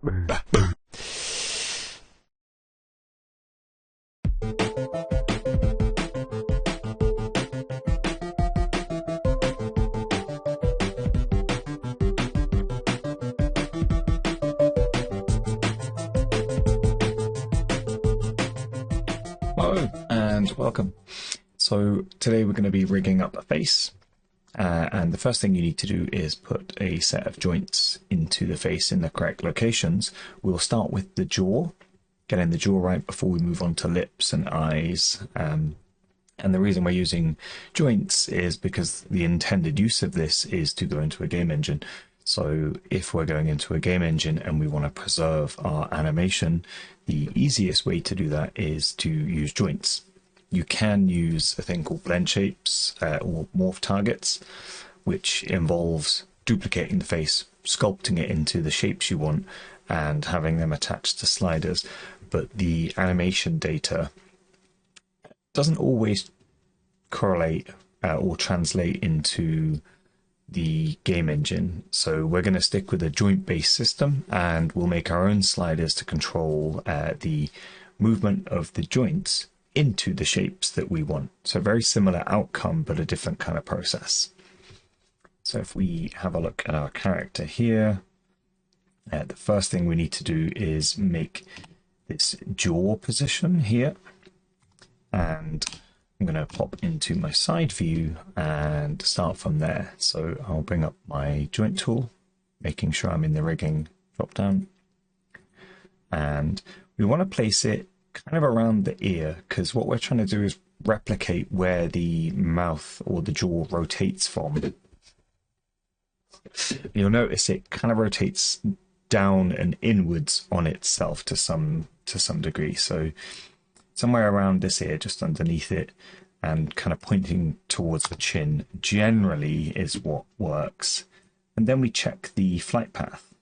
Hello and welcome. So today we're going to be rigging up a face, and the first thing you need to do is put a set of joints into the face in the correct locations. We'll start with the jaw, getting the jaw right before we move on to lips and eyes. And the reason we're using joints is because the intended use of this is to go into a game engine. So if we're going into a game engine and we want to preserve our animation, the easiest way to do that is to use joints. You can use a thing called blend shapes or morph targets, which involves duplicating the face, sculpting it into the shapes you want, and having them attached to sliders. But the animation data doesn't always correlate or translate into the game engine, so we're going to stick with a joint-based system, and we'll make our own sliders to control the movement of the joints into the shapes that we want. So very similar outcome, but a different kind of process. So if we have a look at our character here, the first thing we need to do is make this jaw position here, and I'm going to pop into my side view and start from there. So I'll bring up my joint tool, making sure I'm in the rigging drop down. And we want to place it kind of around the ear, because what we're trying to do is replicate where the mouth or the jaw rotates from. You'll notice it kind of rotates down and inwards on itself to some degree. So somewhere around this ear, just underneath it, and kind of pointing towards the chin generally is what works. And then we check the flight path.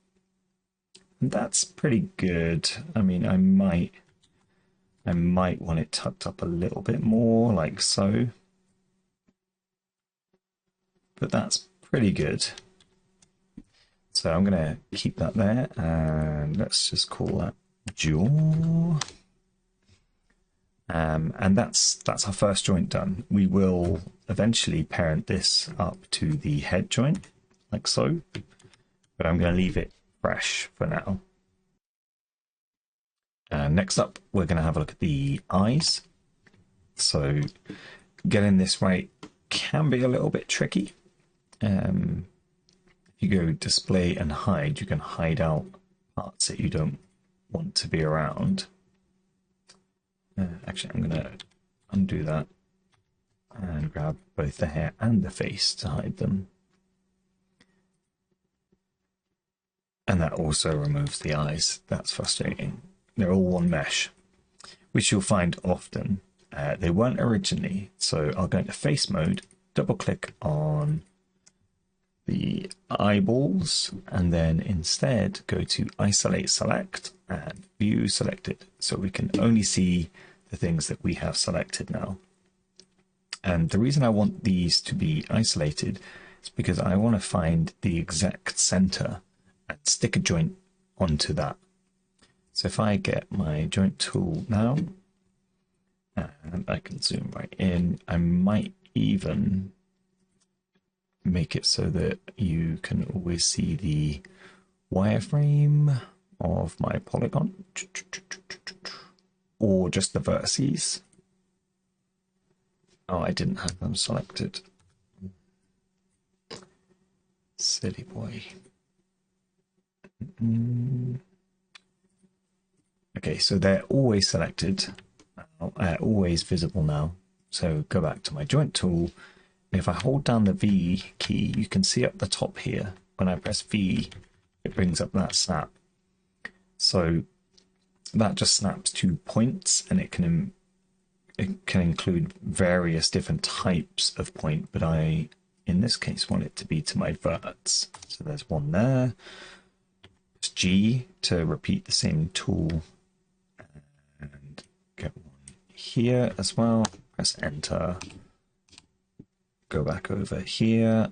And that's pretty good. I mean, I might want it tucked up a little bit more, like so. But that's pretty good. So I'm going to keep that there, and let's just call that jaw. And that's our first joint done. We will eventually parent this up to the head joint, like so, but I'm going to leave it fresh for now. Next up, we're going to have a look at the eyes. So getting this right can be a little bit tricky. If you go display and hide, you can hide out parts that you don't want to be around. Actually, I'm going to undo that and grab both the hair and the face to hide them. And that also removes the eyes. That's frustrating. They're all one mesh, which you'll find often. They weren't originally, so I'll go into face mode, double click on the eyeballs, and then instead go to isolate select and view selected, so we can only see the things that we have selected now. And the reason I want these to be isolated is because I want to find the exact center and stick a joint onto that. So if I get my joint tool now, and I can zoom right in, I might even make it so that you can always see the wireframe of my polygon, or just the vertices. Oh, I didn't have them selected. Silly boy. Okay, so they're always selected, always visible now. So go back to my joint tool. If I hold down the V key, you can see up the top here, when I press V, it brings up that snap. So that just snaps to points, and it can include various different types of point, but I, in this case, want it to be to my verts. So there's one there. Press G to repeat the same tool, and get one here as well. Press enter. Go back over here,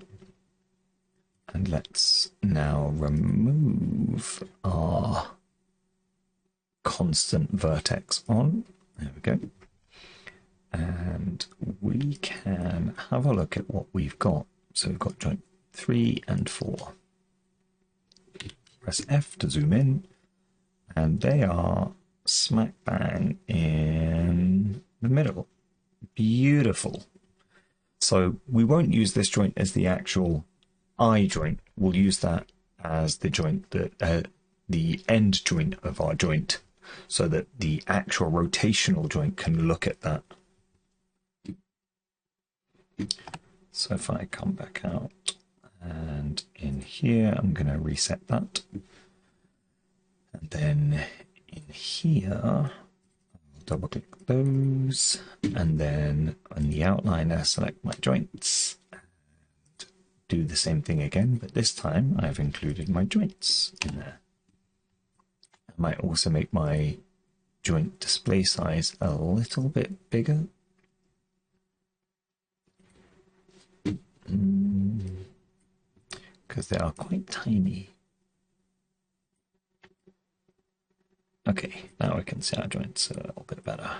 and let's now remove our constant vertex on. There we go. And we can have a look at what we've got. So we've got joint 3 and 4. Press F to zoom in, and they are smack bang in the middle. Beautiful. So we won't use this joint as the actual eye joint. We'll use that as the joint that the end joint of our joint, so that the actual rotational joint can look at that. So if I come back out and in here, I'm going to reset that. And then in here, I'll double click those. And then on the outliner, select my joints. And do the same thing again, but this time I've included my joints in there. I might also make my joint display size a little bit bigger. Because they are quite tiny. Okay, now we can see our joints a little bit better.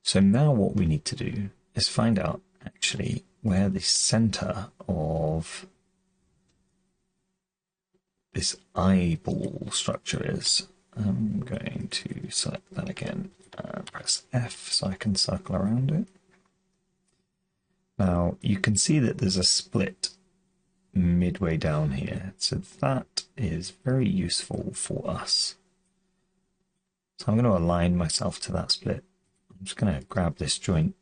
So now what we need to do is find out actually where the center of this eyeball structure is. I'm going to select that again, press F so I can circle around it. Now you can see that there's a split midway down here, so that is very useful for us. So I'm going to align myself to that split. I'm just going to grab this joint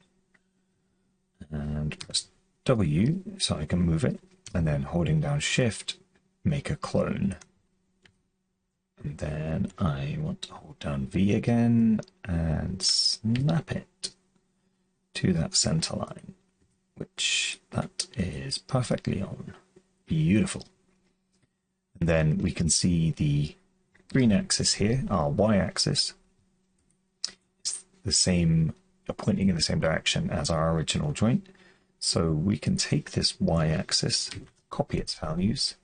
and press W so I can move it, and then holding down Shift, make a clone. And then I want to hold down V again and snap it to that center line, which that is perfectly on. Beautiful. And then we can see the green axis here, our y-axis, is the same, pointing in the same direction as our original joint. So we can take this y-axis, copy its values,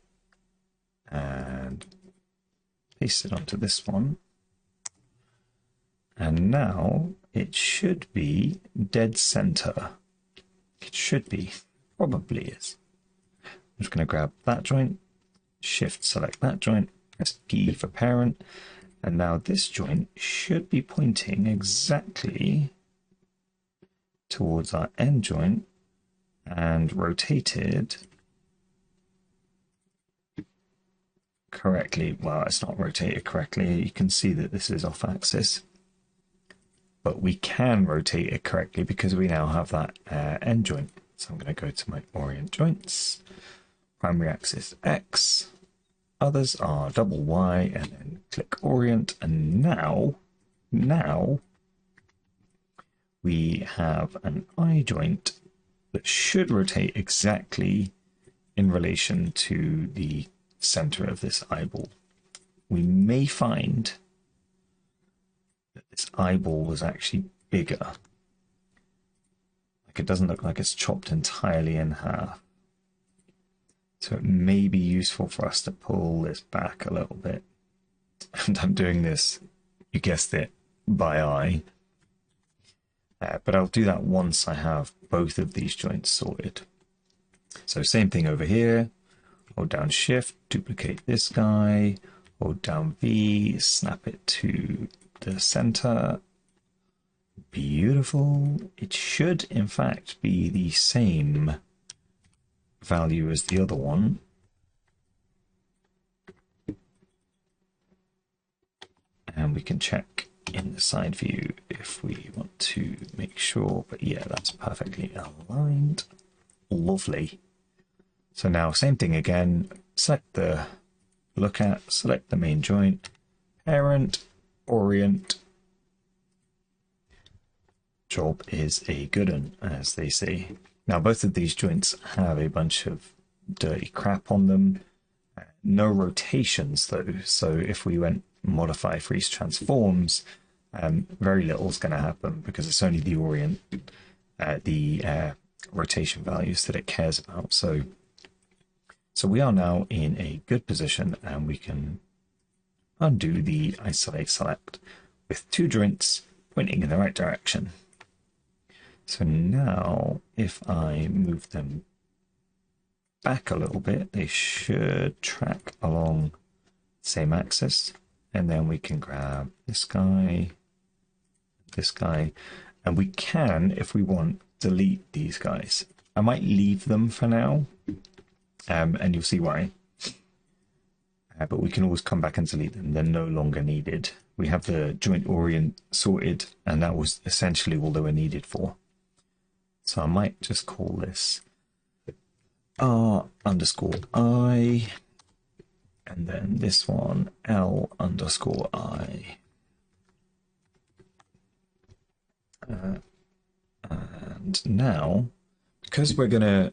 and paste it onto this one. And now it should be dead center. It should be, probably is. I'm just going to grab that joint, Shift select that joint, press P for parent, and now this joint should be pointing exactly towards our end joint and rotated correctly. Well, it's not rotated correctly. You can see that this is off axis, but we can rotate it correctly because we now have that end joint. So I'm going to go to my orient joints, primary axis X, others are double Y, and then click orient. And now we have an eye joint that should rotate exactly in relation to the center of this eyeball. We may find that this eyeball was actually bigger. Like, it doesn't look like it's chopped entirely in half. So it may be useful for us to pull this back a little bit. And I'm doing this, you guessed it, by eye. But I'll do that once I have both of these joints sorted. So same thing over here. Hold down Shift, duplicate this guy, hold down V, snap it to the center. Beautiful. It should, in fact, be the same value as the other one. And we can check in the side view if we want to make sure, but yeah, that's perfectly aligned. Lovely. So now same thing again, select the look at, select the main joint, parent, orient. Job is a good one, as they say. Now both of these joints have a bunch of dirty crap on them. No rotations though, so if we went modify freeze transforms, very little is going to happen because it's only the orient, the rotation values that it cares about. So So we are now in a good position, and we can undo the isolate select with two joints pointing in the right direction. So now if I move them back a little bit, they should track along the same axis, and then we can grab this guy, and we can, if we want, delete these guys. I might leave them for now, and you'll see why. But we can always come back and delete them. They're no longer needed. We have the joint orient sorted, and that was essentially all they were needed for. So I might just call this R_I, and then this one L_I. And now, because we're gonna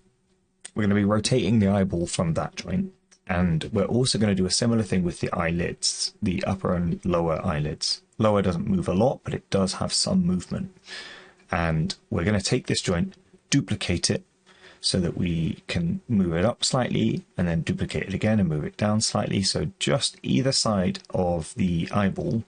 be rotating the eyeball from that joint, and we're also going to do a similar thing with the eyelids, the upper and lower eyelids. Lower doesn't move a lot, but it does have some movement. And we're going to take this joint, duplicate it, so that we can move it up slightly, and then duplicate it again and move it down slightly. So just either side of the eyeball,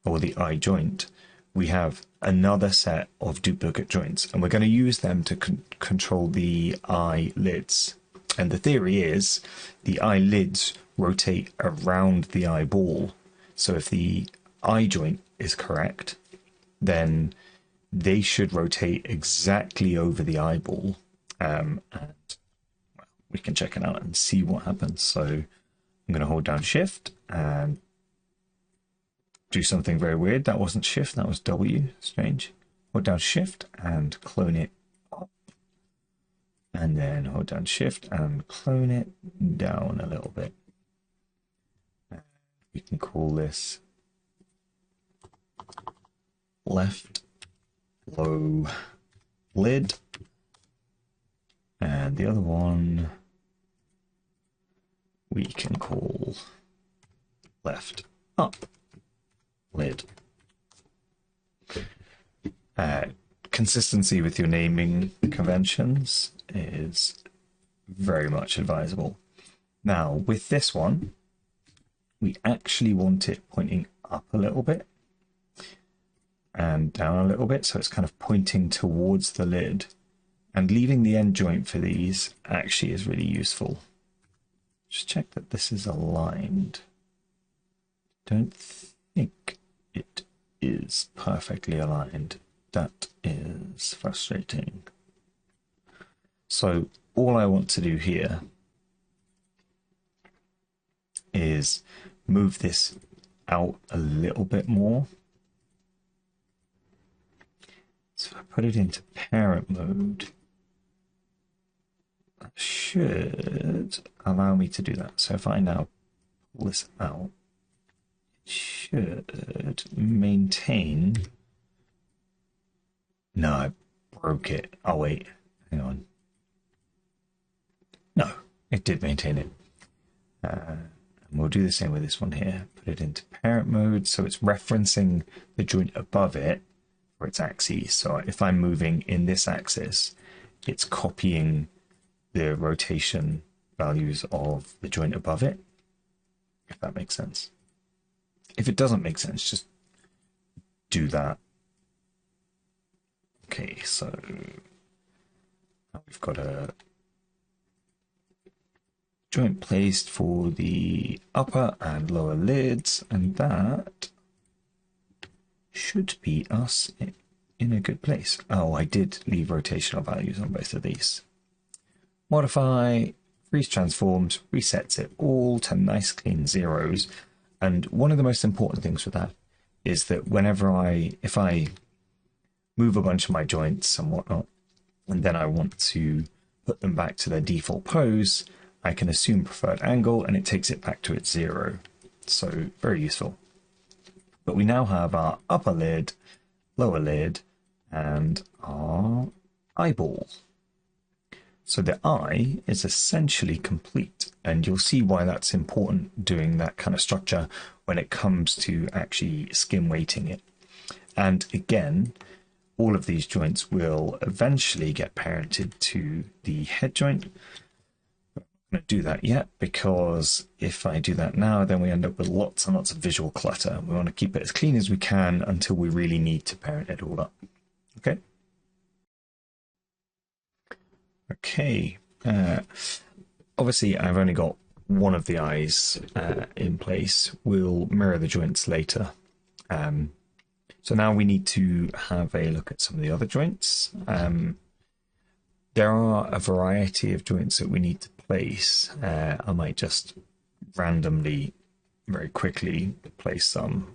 or the eye joint, we have another set of duplicate joints, and we're going to use them to control the eyelids. And the theory is the eyelids rotate around the eyeball. So if the eye joint is correct, then they should rotate exactly over the eyeball. And well, we can check it out and see what happens. So I'm going to hold down Shift and do something very weird. That wasn't Shift, that was W. Strange. Hold down Shift and clone it up. And then hold down Shift and clone it down a little bit. We can call this left low lid. And the other one we can call left up lid. Consistency with your naming conventions is very much advisable. Now, with this one, we actually want it pointing up a little bit and down a little bit, so it's kind of pointing towards the lid. And leaving the end joint for these actually is really useful. Just check that this is aligned. Don't think it is perfectly aligned. That is frustrating. So all I want to do here is move this out a little bit more. So if I put it into parent mode, that should allow me to do that. So if I now pull this out, it should maintain. No, I broke it. Oh wait, hang on. No, it did maintain it. And we'll do the same with this one here. Put it into parent mode, so it's referencing the joint above it for its axes. So if I'm moving in this axis, it's copying the rotation values of the joint above it, if that makes sense. If it doesn't make sense, just do that. Okay, so now we've got a joint placed for the upper and lower lids, and that should be us in a good place. Oh, I did leave rotational values on both of these. Modify, freeze transforms, resets it all to nice clean zeros. And one of the most important things with that is that if I move a bunch of my joints and whatnot, and then I want to put them back to their default pose, I can assume preferred angle and it takes it back to its 0. So very useful. But we now have our upper lid, lower lid, and our eyeball. So the eye is essentially complete, and you'll see why that's important doing that kind of structure when it comes to actually skim weighting it. And again, all of these joints will eventually get parented to the head joint. going to do that yet, because if I do that now, then we end up with lots and lots of visual clutter. We want to keep it as clean as we can until we really need to parent it all up. Okay. Okay. Obviously, I've only got one of the eyes in place. We'll mirror the joints later. So now we need to have a look at some of the other joints. There are a variety of joints that we need to place. I might just randomly, very quickly place some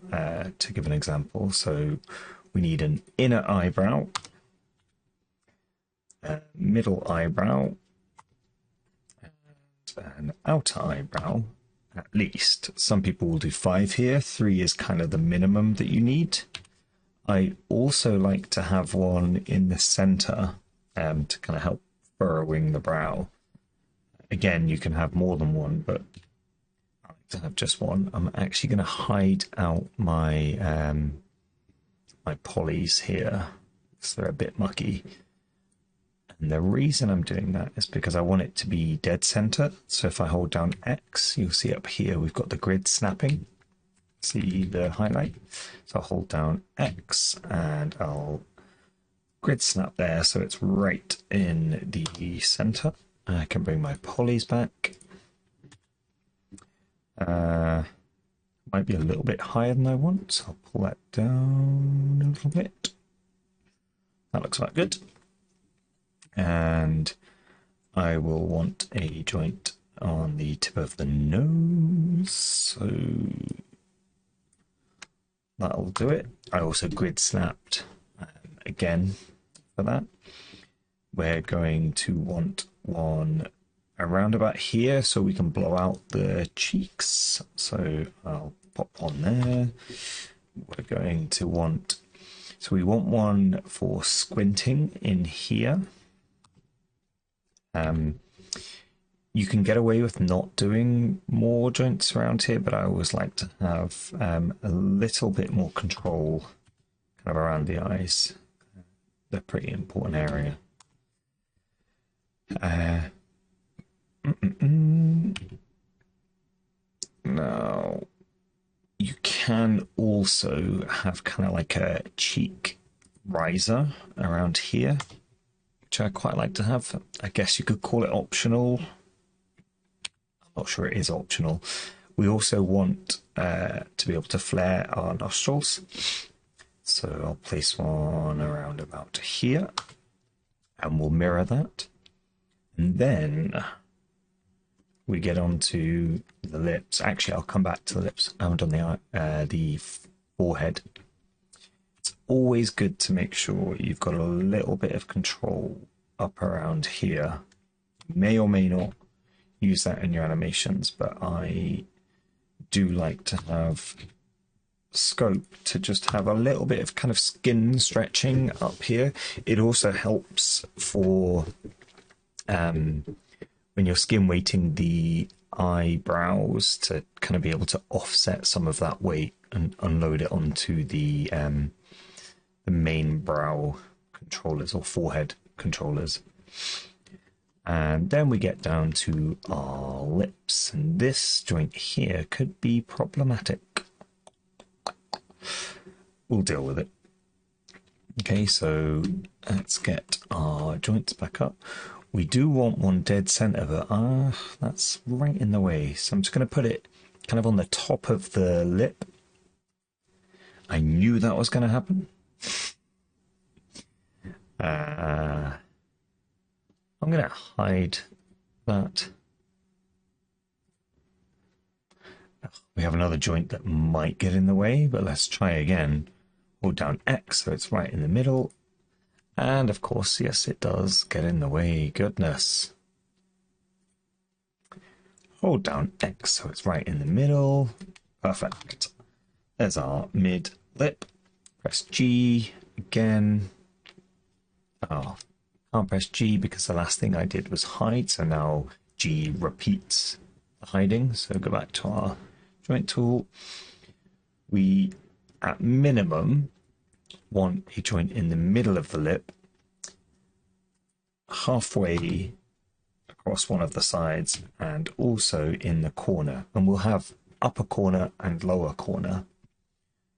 to give an example. So we need an inner eyebrow, a middle eyebrow, and an outer eyebrow, at least. Some people will do 5 here. 3 is kind of the minimum that you need. I also like to have one in the center to kind of help furrowing the brow. Again, you can have more than one, but I like to have just one. I'm actually going to hide out my my polys here, because they're a bit mucky. And the reason I'm doing that is because I want it to be dead center. So if I hold down X, you'll see up here we've got the grid snapping. See the highlight? So I'll hold down X and I'll grid snap there so it's right in the center. I can bring my polys back. Might be a little bit higher than I want, so I'll pull that down a little bit. That looks about good. And I will want a joint on the tip of the nose, so that'll do it. I also grid snapped again for that. We're going to want one around about here so we can blow out the cheeks. So I'll pop one there. We're going to want, so we want one for squinting in here. You can get away with not doing more joints around here, but I always like to have a little bit more control kind of around the eyes. They're a pretty important area. Now, you can also have kind of like a cheek riser around here, which I quite like to have. I guess you could call it optional. I'm not sure it is optional. We also want to be able to flare our nostrils. So I'll place one around about here and we'll mirror that. And then we get onto the lips. Actually, I'll come back to the lips. I haven't done the forehead. It's always good to make sure you've got a little bit of control up around here. You may or may not use that in your animations, but I do like to have scope to just have a little bit of kind of skin stretching up here. It also helps for when you're skin weighting the eyebrows to kind of be able to offset some of that weight and unload it onto the main brow controllers or forehead controllers. And then we get down to our lips, and this joint here could be problematic. We'll deal with it. Okay, so let's get our joints back up. We do want one dead center, but that's right in the way. So I'm just going to put it kind of on the top of the lip. I knew that was going to happen. I'm going to hide that. We have another joint that might get in the way, but let's try again. Hold down X so it's right in the middle. And of course, yes, it does get in the way. Goodness. Hold down X so it's right in the middle. Perfect. There's our mid lip. Press G again. Oh, can't press G because the last thing I did was hide. So now G repeats the hiding. So go back to our joint tool. We, at minimum, want a joint in the middle of the lip, halfway across one of the sides and also in the corner. And we'll have upper corner and lower corner.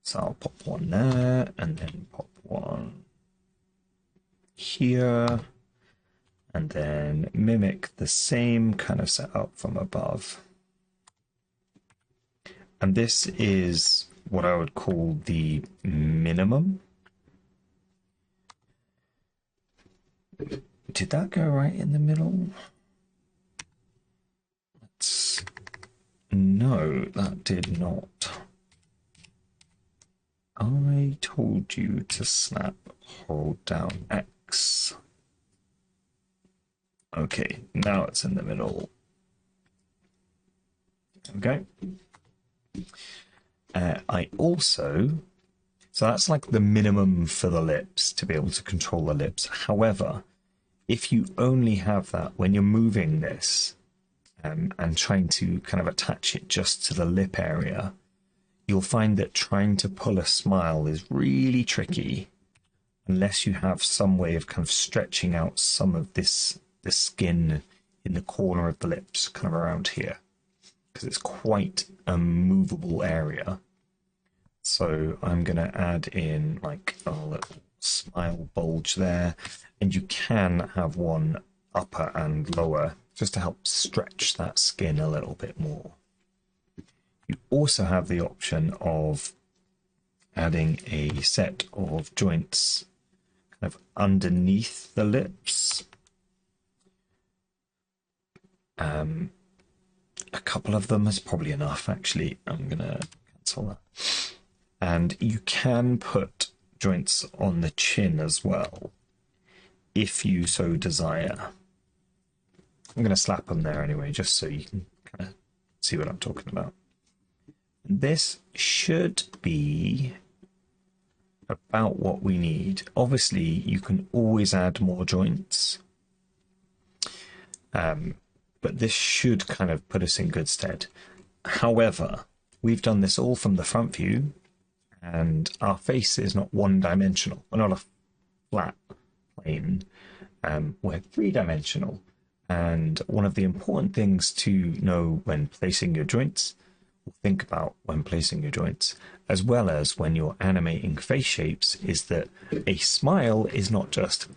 So I'll pop one there and then pop one here. And then mimic the same kind of setup from above. And this is what I would call the minimum. Did that go right in the middle? No, that did not. I told you to snap, hold down X. Okay, now it's in the middle. Okay. I also, so that's like the minimum for the lips, to be able to control the lips. However, if you only have that when you're moving this and trying to kind of attach it just to the lip area, you'll find that trying to pull a smile is really tricky unless you have some way of kind of stretching out some of this the skin in the corner of the lips, kind of around here, because it's quite a movable area. So I'm going to add in like a little smile bulge there, and you can have one upper and lower just to help stretch that skin a little bit more. You also have the option of adding a set of joints kind of underneath the lips. A couple of them is probably enough, actually. I'm going to cancel that. And you can put joints on the chin as well, if you so desire. I'm going to slap them there anyway, just so you can kind of see what I'm talking about. This should be about what we need. Obviously, you can always add more joints. But this should kind of put us in good stead. However, we've done this all from the front view, and our face is not one-dimensional. We're not a flat plane. We're three-dimensional. And one of the important things to know when placing your joints, or think about when placing your joints, as well as when you're animating face shapes, is that a smile is not just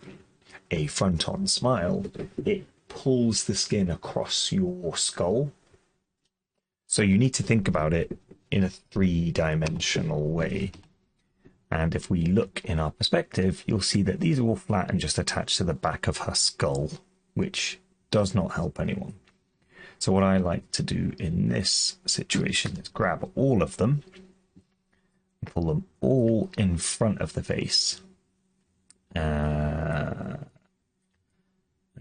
a front-on smile. It pulls the skin across your skull. So you need to think about it in a three-dimensional way. And if we look in our perspective, you'll see that these are all flat and just attached to the back of her skull, which does not help anyone. So what I like to do in this situation is grab all of them and pull them all in front of the face.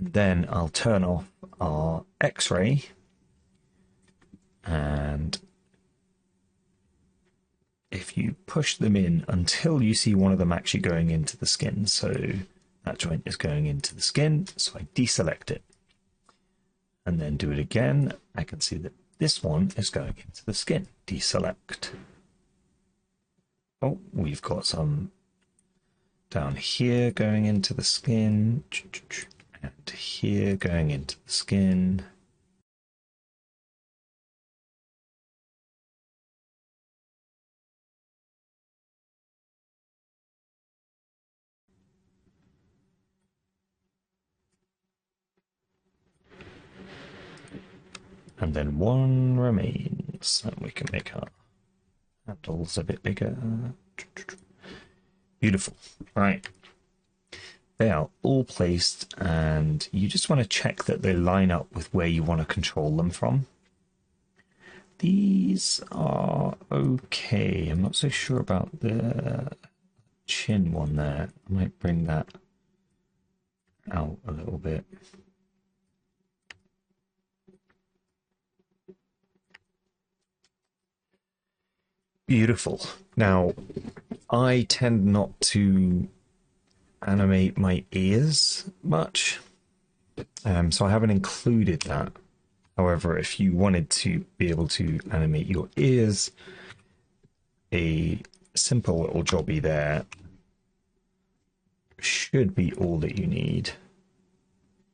Then I'll turn off our X-ray, and if you push them in until you see one of them actually going into the skin, so that joint is going into the skin, so I deselect it and then do it again, I can see that this one is going into the skin. Deselect. Oh, we've got some down here going into the skin, and here going into the skin. And then one remains, and we can make our handles a bit bigger. Beautiful. Right. They are all placed, and you just want to check that they line up with where you want to control them from. These are okay. I'm not so sure about the chin one there. I might bring that out a little bit. Beautiful. Now, I tend not to animate my ears much, so I haven't included that. However, if you wanted to be able to animate your ears, a simple little jobby there should be all that you need.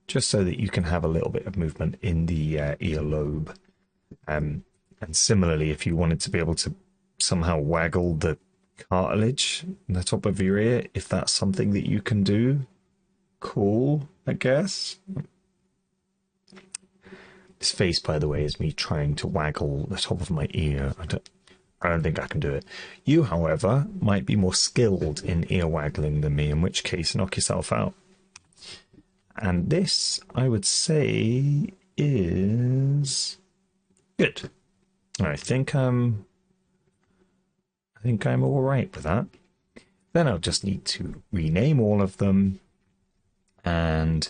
just so that you can have a little bit of movement in the earlobe. And similarly, if you wanted to be able to somehow waggle the cartilage in the top of your ear, if that's something that you can do, cool, I guess. This face, by the way, is me trying to waggle the top of my ear. I don't think I can do it. You, however, might be more skilled in ear waggling than me, in which case, knock yourself out. And this, I would say, is good. I think I'm all right with that. Then I'll just need to rename all of them, and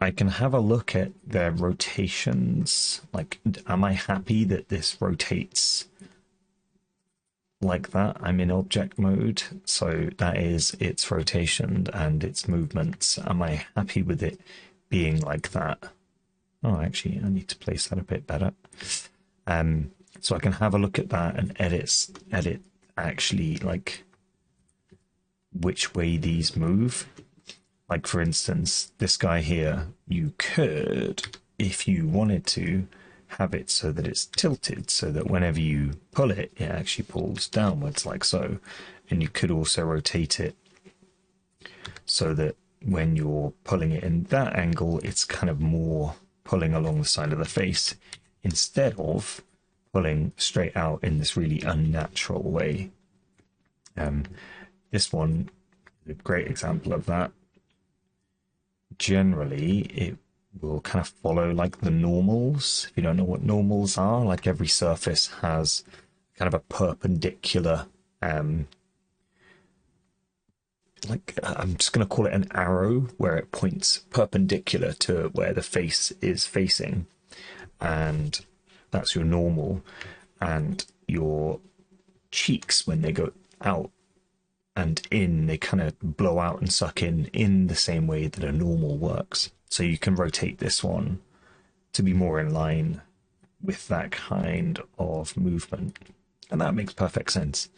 I can have a look at their rotations. Like, am I happy that this rotates like that? I'm in object mode, so that is its rotation and its movements. Am I happy with it being like that? Oh, actually, I need to place that a bit better. So I can have a look at that and edit actually like which way these move. Like, for instance, this guy here, you could, if you wanted to, have it so that it's tilted, so that whenever you pull it, it actually pulls downwards like so. And you could also rotate it so that when you're pulling it in that angle, it's kind of more pulling along the side of the face instead of pulling straight out in this really unnatural way. This one is a great example of that. Generally, it will kind of follow like the normals. If you don't know what normals are, like every surface has kind of a perpendicular, like I'm just going to call it an arrow where it points perpendicular to where the face is facing. And that's your normal. And your cheeks, when they go out and in, they kind of blow out and suck in the same way that a normal works. So you can rotate this one to be more in line with that kind of movement. And that makes perfect sense.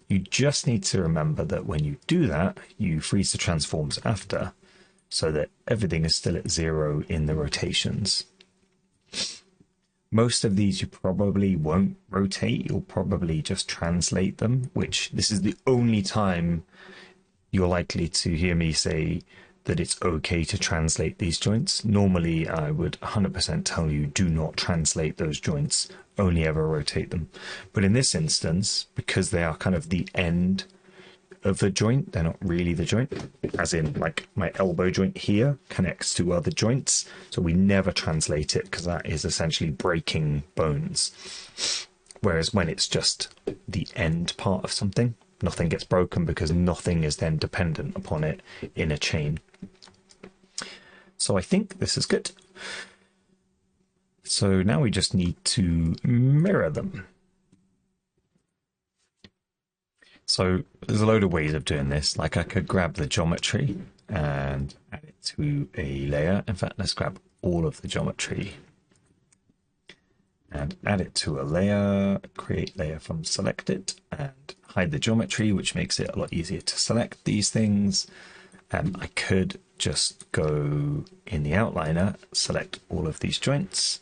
You just need to remember that when you do that, you freeze the transforms after, so that everything is still at 0 in the rotations. Most of these you probably won't rotate, you'll probably just translate them, which this is the only time you're likely to hear me say that it's okay to translate these joints. Normally, I would 100% tell you, do not translate those joints, only ever rotate them. But in this instance, because they are kind of the end of the joint, they're not really the joint, as in like my elbow joint here connects to other joints, so we never translate it because that is essentially breaking bones. Whereas when it's just the end part of something, nothing gets broken because nothing is then dependent upon it in a chain. So I think this is good. So now we just need to mirror them. So there's a load of ways of doing this. Like I could grab the geometry and add it to a layer. In fact, let's grab all of the geometry and add it to a layer, create layer from selected, and hide the geometry, which makes it a lot easier to select these things. I could just go in the outliner, select all of these joints,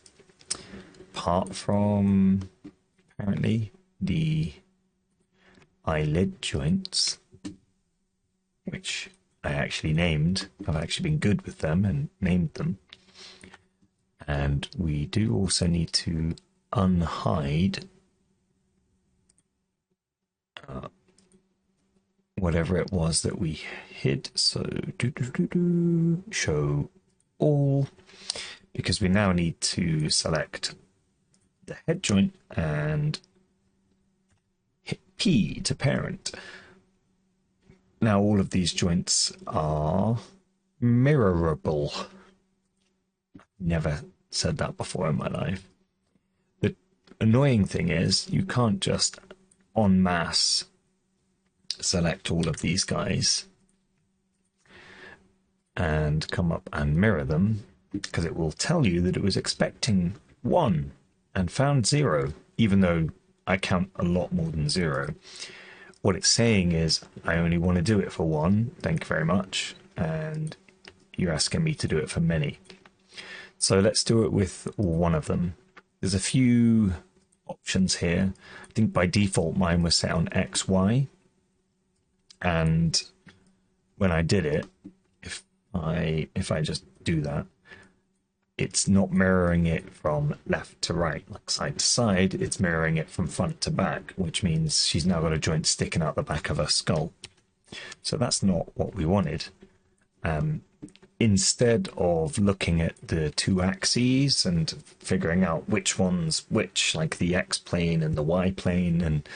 apart from apparently the eyelid joints, which I actually named. I've actually been good with them and named them. And we do also need to unhide whatever it was that we hid. So show all, because we now need to select the head joint and hit P to parent. Now all of these joints are mirrorable. Never said that before in my life. The annoying thing is you can't just en masse select all of these guys and come up and mirror them, because it will tell you that it was expecting 1 and found 0, even though I count a lot more than 0. What it's saying is, I only want to do it for 1, thank you very much, and you're asking me to do it for many. So let's do it with one of them. There's a few options here. I think by default mine was set on XY, and when I did it, if I just do that, it's not mirroring it from left to right, like side to side. It's mirroring it from front to back, which means she's now got a joint sticking out the back of her skull. So that's not what we wanted. Instead of looking at the two axes and figuring out which one's which, like the X plane and the Y plane, and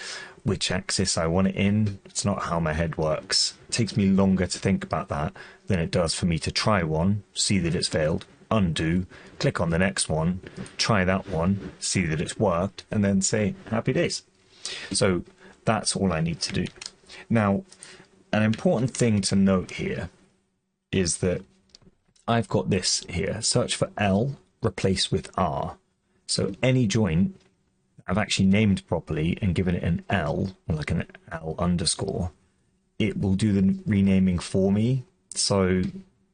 which axis I want it in, it's not how my head works. It takes me longer to think about that than it does for me to try one, see that it's failed, undo, click on the next one, try that one, see that it's worked, and then say happy days. So that's all I need to do. Now, an important thing to note here is that I've got this here, search for L, replace with R. So any joint I've actually named properly and given it an L, like an L underscore, it will do the renaming for me. So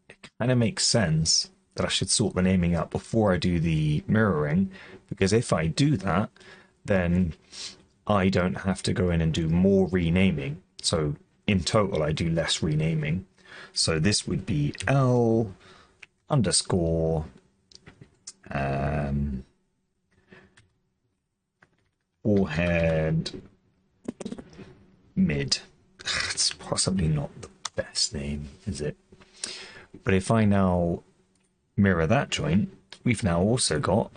it kind of makes sense that I should sort the naming out before I do the mirroring, because if I do that, then I don't have to go in and do more renaming. So in total, I do less renaming. So this would be L underscore forehead mid. It's possibly not the best name, is it? But if I now mirror that joint, we've now also got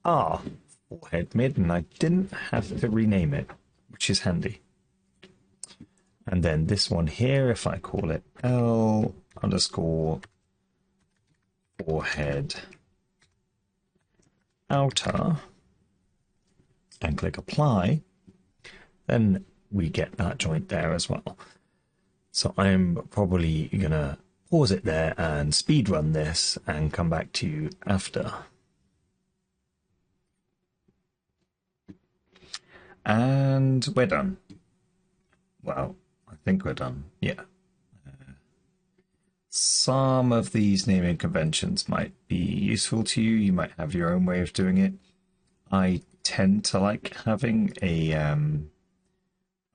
R forehead mid, and I didn't have to rename it, which is handy. And then this one here, if I call it L underscore forehead outer and click apply, then we get that joint there as well. So I'm probably gonna pause it there and speed run this and come back to you after. And we're done. Well, I think we're done. Yeah. Some of these naming conventions might be useful to you. You might have your own way of doing it. I tend to like having a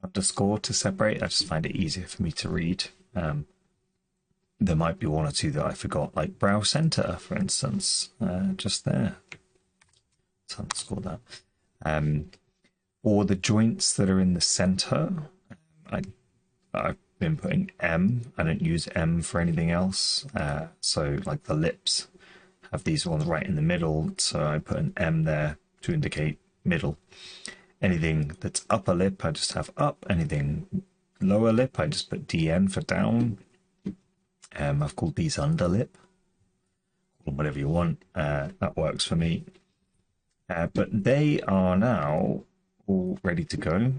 underscore to separate. I just find it easier for me to read. There might be one or two that I forgot, like brow center, for instance, just there. Let's underscore that. Or the joints that are in the center, I've been putting M. I don't use M for anything else. So like the lips have these ones right in the middle, so I put an M there to indicate middle. Anything that's upper lip, I just have up. Anything lower lip, I just put DN for down. I've called these underlip. Call them whatever you want. That works for me. But they are now all ready to go.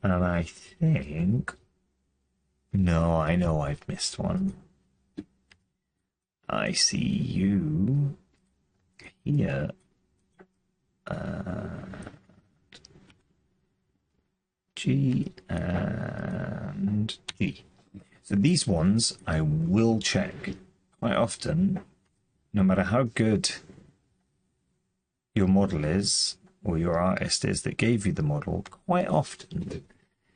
And I think... No, I know I've missed one. I see you here. G and G. So these ones I will check quite often, no matter how good your model is or your artist is that gave you the model. Quite often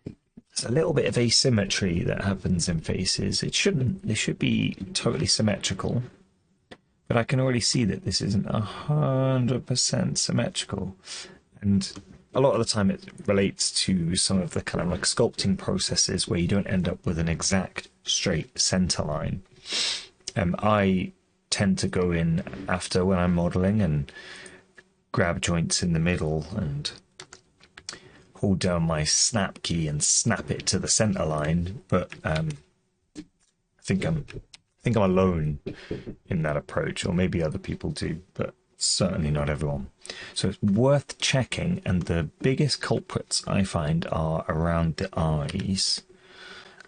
there's a little bit of asymmetry that happens in faces. It shouldn't. They should be totally symmetrical. But I can already see that this isn't 100% symmetrical. And a lot of the time it relates to some of the kind of like sculpting processes where you don't end up with an exact straight center line. I tend to go in after when I'm modeling and grab joints in the middle and hold down my snap key and snap it to the center line. But I think I'm alone in that approach, or maybe other people do, but certainly not everyone. So it's worth checking, and the biggest culprits I find are around the eyes,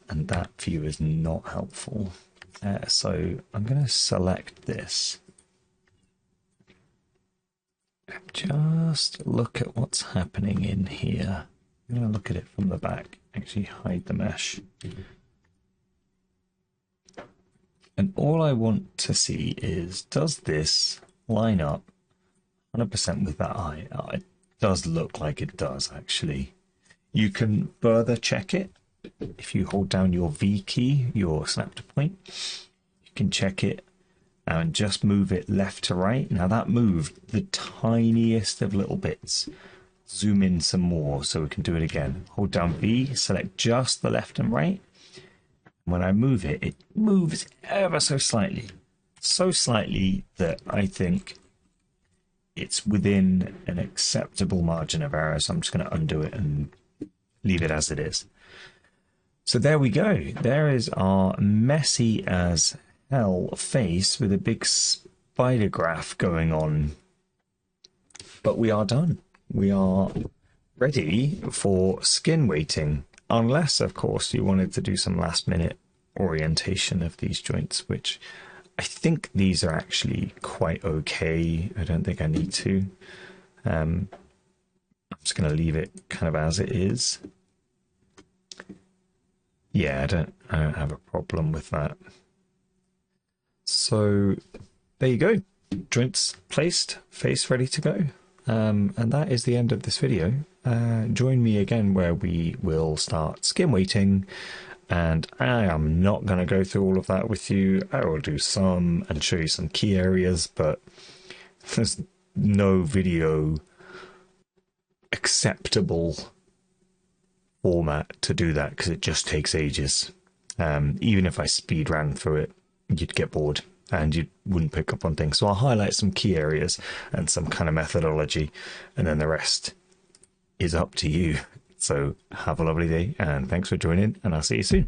and that view is not helpful. So I'm going to select this. Just look at what's happening in here. I'm going to look at it from the back, actually hide the mesh. And all I want to see is, does this line up 100% with that eye? Oh, it does look like it does, actually. You can further check it if you hold down your V key, your snap to point. You can check it and just move it left to right. Now that moved the tiniest of little bits. Zoom in some more so we can do it again. Hold down V, select just the left and right. When I move it, it moves ever so slightly. So slightly that I think it's within an acceptable margin of error. So I'm just going to undo it and leave it as it is. So there we go. There is our messy as hell face with a big spider graph going on. But we are done. We are ready for skin weighting. Unless, of course, you wanted to do some last minute orientation of these joints, which I think these are actually quite okay. I don't think I need to. I'm just going to leave it kind of as it is. Yeah, I don't have a problem with that. So there you go. Joints placed, face ready to go. And that is the end of this video. Join me again where we will start skin weighting, and I am not going to go through all of that with you. I will do some and show you some key areas, but there's no video acceptable format to do that because it just takes ages. Even if I speed ran through it, you'd get bored and you wouldn't pick up on things. So I'll highlight some key areas and some kind of methodology, and then the rest is up to you. So have a lovely day, and thanks for joining, and I'll see you soon.